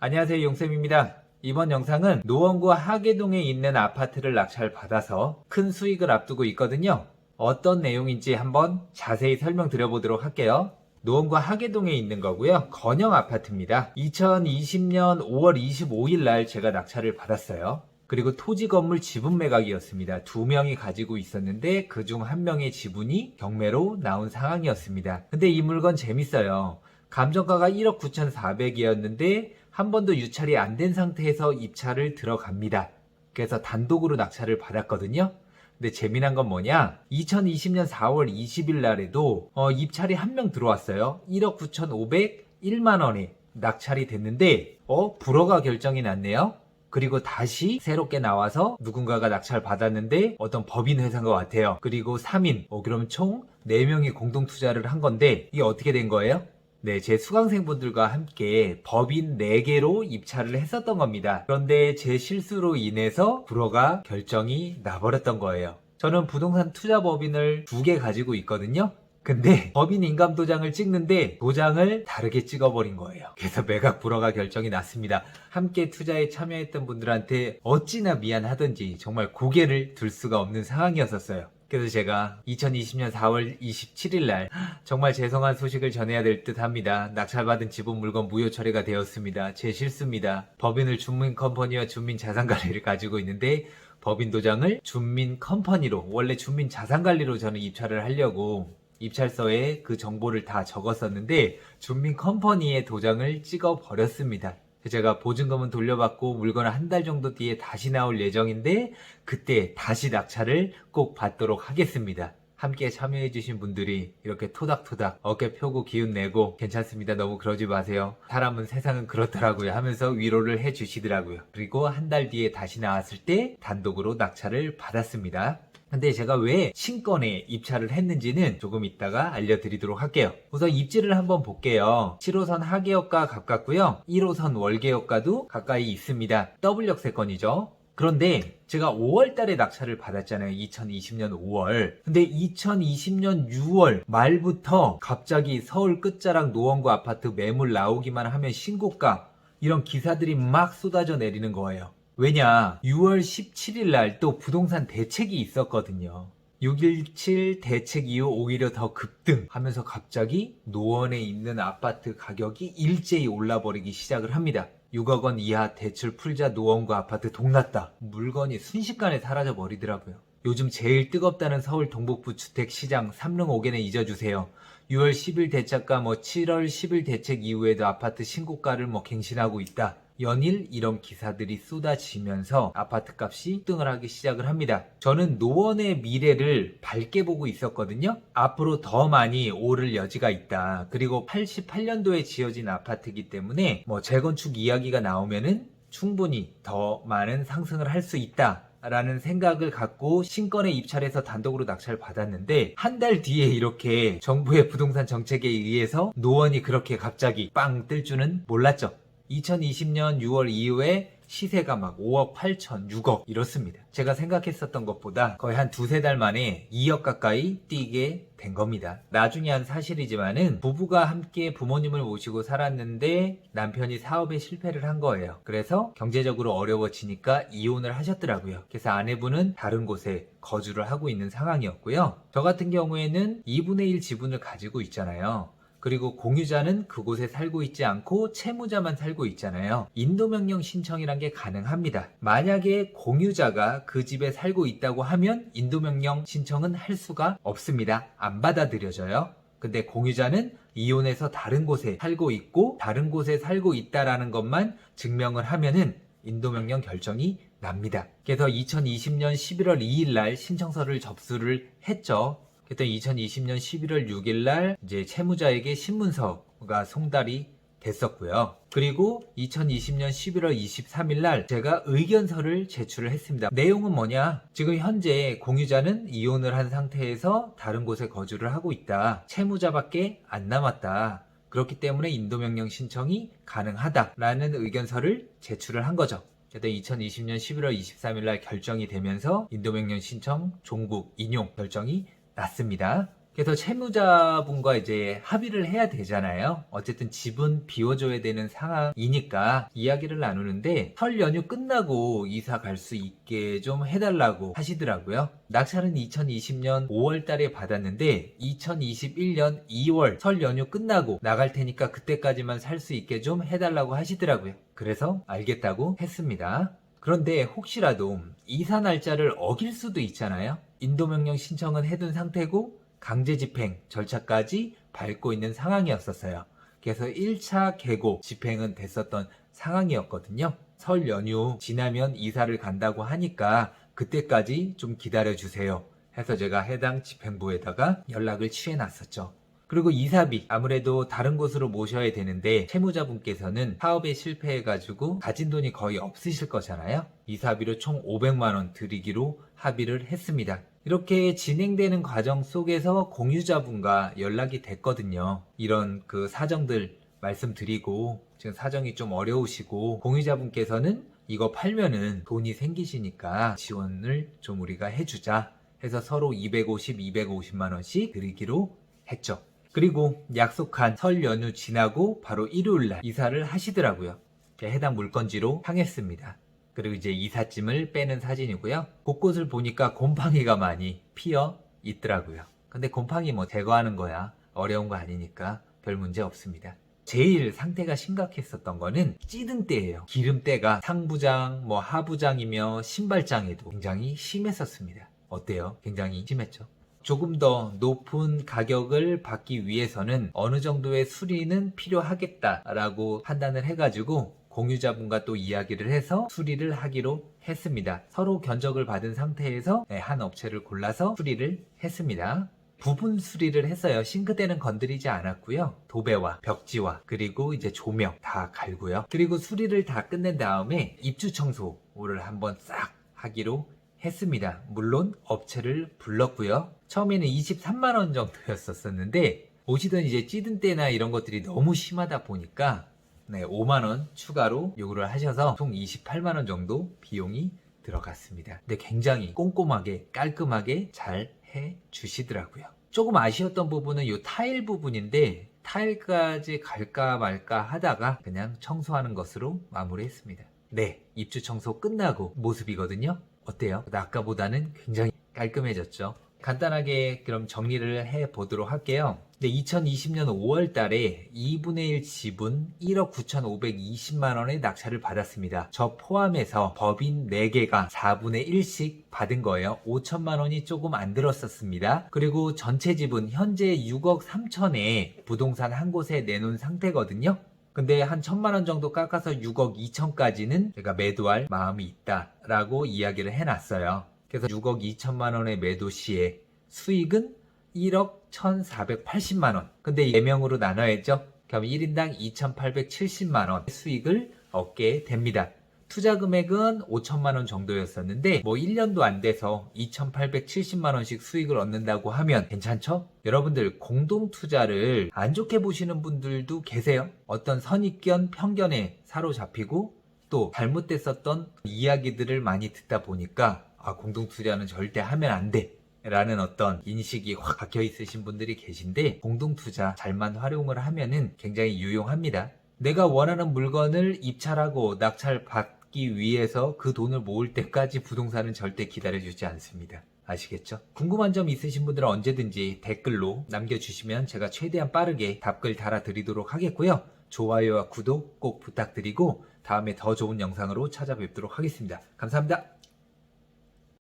안녕하세요, 용쌤입니다. 이번 영상은 노원구 하계동에 있는 아파트를 낙찰받아서 큰 수익을 앞두고 있거든요. 어떤 내용인지 한번 자세히 설명드려보도록 할게요. 노원구 하계동에 있는 거고요. 건영 아파트입니다. 2020년 5월 25일 날 제가 낙찰을 받았어요. 그리고 토지 건물 지분 매각이었습니다. 2명이 가지고 있었는데 그중 1명의 지분이 경매로 나온 상황이었습니다. 근데 이 물건 재밌어요. 감정가가 1억 9,400이었는데 한 번도 유찰이 안 된 상태에서 입찰을 들어갑니다. 그래서 단독으로 낙찰을 받았거든요. 근데 재미난 건 뭐냐? 2020년 4월 20일 날에도 입찰이 1명 들어왔어요. 1억 9,501만 원에 낙찰이 됐는데 불허가 결정이 났네요. 그리고 다시 새롭게 나와서 누군가가 낙찰 받았는데 어떤 법인 회사인 것 같아요. 그리고 3인, 그럼 총 4명이 공동 투자를 한 건데 이게 어떻게 된 거예요? 네, 제 수강생분들과 함께 법인 4개로 입찰을 했었던 겁니다. 그런데 제 실수로 인해서 불허가 결정이 나버렸던 거예요. 저는 부동산 투자 법인을 2개 가지고 있거든요. 근데 법인 인감도장을 찍는데 도장을 다르게 찍어버린 거예요. 그래서 매각 불허가 결정이 났습니다. 함께 투자에 참여했던 분들한테 어찌나 미안하던지 정말 고개를 들 수가 없는 상황이었었어요. 그래서 제가 2020년 4월 27일 날 정말 죄송한 소식을 전해야 될 듯 합니다. 낙찰받은 지분 물건 무효 처리가 되었습니다. 제 실수입니다. 법인을 준민컴퍼니와 준민자산관리를 가지고 있는데 법인 도장을 준민컴퍼니로, 원래 준민자산관리로 저는 입찰을 하려고 입찰서에 그 정보를 다 적었었는데 준민컴퍼니의 도장을 찍어 버렸습니다. 제가 보증금은 돌려받고 물건은 한 달 정도 뒤에 다시 나올 예정인데 그때 다시 낙찰을 꼭 받도록 하겠습니다. 함께 참여해주신 분들이 이렇게 토닥토닥 어깨 펴고 기운 내고 괜찮습니다. 너무 그러지 마세요. 사람은 세상은 그렇더라고요 하면서 위로를 해주시더라고요. 그리고 한 달 뒤에 다시 나왔을 때 단독으로 낙찰을 받았습니다. 근데 제가 왜 신건에 입찰을 했는지는 조금 이따가 알려드리도록 할게요. 우선 입지를 한번 볼게요. 7호선 하계역과 가깝고요. 1호선 월계역과도 가까이 있습니다. W역세권이죠. 그런데 제가 5월 달에 낙찰을 받았잖아요. 2020년 5월. 근데 2020년 6월 말부터 갑자기 서울 끝자락 노원구 아파트 매물 나오기만 하면 신고가, 이런 기사들이 막 쏟아져 내리는 거예요. 왜냐, 6월 17일 날 또 부동산 대책이 있었거든요. 6.17 대책 이후 오히려 더 급등 하면서 갑자기 노원에 있는 아파트 가격이 일제히 올라버리기 시작을 합니다. 6억 원 이하 대출 풀자 노원구 아파트 동났다. 물건이 순식간에 사라져 버리더라고요. 요즘 제일 뜨겁다는 서울 동북부 주택시장 3릉 5개는 잊어주세요. 6월 10일 대책과 7월 10일 대책 이후에도 아파트 신고가를 갱신하고 있다. 연일 이런 기사들이 쏟아지면서 아파트 값이 등을 하기 시작을 합니다. 저는 노원의 미래를 밝게 보고 있었거든요. 앞으로 더 많이 오를 여지가 있다. 그리고 88년도에 지어진 아파트이기 때문에 재건축 이야기가 나오면은 충분히 더 많은 상승을 할 수 있다 라는 생각을 갖고 신건에 입찰해서 단독으로 낙찰을 받았는데 한 달 뒤에 이렇게 정부의 부동산 정책에 의해서 노원이 그렇게 갑자기 빵 뜰 줄은 몰랐죠. 2020년 6월 이후에 시세가 5억 8천, 6억 이렇습니다. 제가 생각했었던 것보다 거의 한 2-3달 만에 2억 가까이 뛰게 된 겁니다. 나중에 한 사실이지만은 부부가 함께 부모님을 모시고 살았는데 남편이 사업에 실패를 한 거예요. 그래서 경제적으로 어려워지니까 이혼을 하셨더라고요. 그래서 아내분은 다른 곳에 거주를 하고 있는 상황이었고요. 저 같은 경우에는 2분의 1 지분을 가지고 있잖아요. 그리고 공유자는 그곳에 살고 있지 않고 채무자만 살고 있잖아요. 인도명령 신청이란 게 가능합니다. 만약에 공유자가 그 집에 살고 있다고 하면 인도명령 신청은 할 수가 없습니다. 안 받아들여져요. 근데 공유자는 이혼해서 다른 곳에 살고 있고 다른 곳에 살고 있다라는 것만 증명을 하면은 인도명령 결정이 납니다. 그래서 2020년 11월 2일 날 신청서를 접수를 했죠. 그랬더니 2020년 11월 6일 날 이제 채무자에게 신문서가 송달이 됐었고요. 그리고 2020년 11월 23일 날 제가 의견서를 제출을 했습니다. 내용은 뭐냐? 지금 현재 공유자는 이혼을 한 상태에서 다른 곳에 거주를 하고 있다. 채무자밖에 안 남았다. 그렇기 때문에 인도명령 신청이 가능하다라는 의견서를 제출을 한 거죠. 그래서 2020년 11월 23일 날 결정이 되면서 인도명령 신청 종국 인용 결정이 났습니다. 그래서 채무자분과 이제 합의를 해야 되잖아요. 어쨌든 집은 비워줘야 되는 상황이니까 이야기를 나누는데 설 연휴 끝나고 이사 갈 수 있게 좀 해달라고 하시더라고요. 낙찰은 2020년 5월 달에 받았는데 2021년 2월 설 연휴 끝나고 나갈 테니까 그때까지만 살 수 있게 좀 해달라고 하시더라고요. 그래서 알겠다고 했습니다. 그런데 혹시라도 이사 날짜를 어길 수도 있잖아요. 인도명령 신청은 해둔 상태고 강제 집행 절차까지 밟고 있는 상황이었었어요. 그래서 1차 계고 집행은 됐었던 상황이었거든요. 설 연휴 지나면 이사를 간다고 하니까 그때까지 좀 기다려주세요 해서 제가 해당 집행부에다가 연락을 취해놨었죠. 그리고 이사비 아무래도 다른 곳으로 모셔야 되는데 채무자분께서는 사업에 실패해가지고 가진 돈이 거의 없으실 거잖아요. 이사비로 총 500만원 드리기로 합의를 했습니다. 이렇게 진행되는 과정 속에서 공유자분과 연락이 됐거든요. 이런 그 사정들 말씀드리고 지금 사정이 좀 어려우시고 공유자분께서는 이거 팔면은 돈이 생기시니까 지원을 좀 우리가 해주자 해서 서로 250, 250만원씩 드리기로 했죠. 그리고 약속한 설 연휴 지나고 바로 일요일날 이사를 하시더라고요. 해당 물건지로 향했습니다. 그리고 이제 이삿짐을 빼는 사진이고요. 곳곳을 보니까 곰팡이가 많이 피어 있더라고요. 근데 곰팡이 뭐 제거하는 거야 어려운 거 아니니까 별 문제 없습니다. 제일 상태가 심각했었던 거는 찌든 때예요. 기름때가 상부장, 뭐 하부장이며 신발장에도 굉장히 심했었습니다. 어때요? 굉장히 심했죠. 조금 더 높은 가격을 받기 위해서는 어느 정도의 수리는 필요하겠다라고 판단을 해가지고 공유자분과 또 이야기를 해서 수리를 하기로 했습니다. 서로 견적을 받은 상태에서 한 업체를 골라서 수리를 했습니다. 부분 수리를 했어요. 싱크대는 건드리지 않았고요. 도배와 벽지와 그리고 이제 조명 다 갈고요. 그리고 수리를 다 끝낸 다음에 입주 청소를 한번 싹 하기로 했습니다. 물론 업체를 불렀고요. 처음에는 23만원 정도였었는데 오시던 이제 찌든 때나 이런 것들이 너무 심하다 보니까 5만원 추가로 요구를 하셔서 총 28만원 정도 비용이 들어갔습니다. 근데 굉장히 꼼꼼하게 깔끔하게 잘 해주시더라고요. 조금 아쉬웠던 부분은 이 타일 부분인데 타일까지 갈까 말까 하다가 그냥 청소하는 것으로 마무리했습니다. 네, 입주 청소 끝나고 모습이거든요. 어때요? 아까보다는 굉장히 깔끔해졌죠. 간단하게 그럼 정리를 해보도록 할게요. 2020년 5월 달에 2분의 1 지분 1억 9,520만원의 낙찰을 받았습니다. 저 포함해서 법인 4개가 4분의 1씩 받은 거예요. 5천만원이 조금 안 들었었습니다. 그리고 전체 지분 현재 6억 3천에 부동산 한 곳에 내놓은 상태거든요. 근데 한 1,000만원 정도 깎아서 6억 2천까지는 제가 매도할 마음이 있다라고 이야기를 해놨어요. 그래서 6억 2천만원의 매도 시에 수익은 1억 1,480만원. 근데 4명으로 나눠야죠. 그럼 1인당 2,870만원 수익을 얻게 됩니다. 투자 금액은 5천만원 정도였었는데 뭐 1년도 안 돼서 2,870만원씩 수익을 얻는다고 하면 괜찮죠? 여러분들 공동 투자를 안 좋게 보시는 분들도 계세요. 어떤 선입견, 편견에 사로잡히고 또 잘못됐었던 이야기들을 많이 듣다 보니까 공동 투자는 절대 하면 안 돼 라는 어떤 인식이 확 박혀 있으신 분들이 계신데 공동 투자 잘만 활용을 하면은 굉장히 유용합니다. 내가 원하는 물건을 입찰하고 낙찰 받기 위해서 그 돈을 모을 때까지 부동산은 절대 기다려주지 않습니다. 아시겠죠? 궁금한 점 있으신 분들은 언제든지 댓글로 남겨주시면 제가 최대한 빠르게 답글 달아드리도록 하겠고요. 좋아요와 구독 꼭 부탁드리고 다음에 더 좋은 영상으로 찾아뵙도록 하겠습니다. 감사합니다.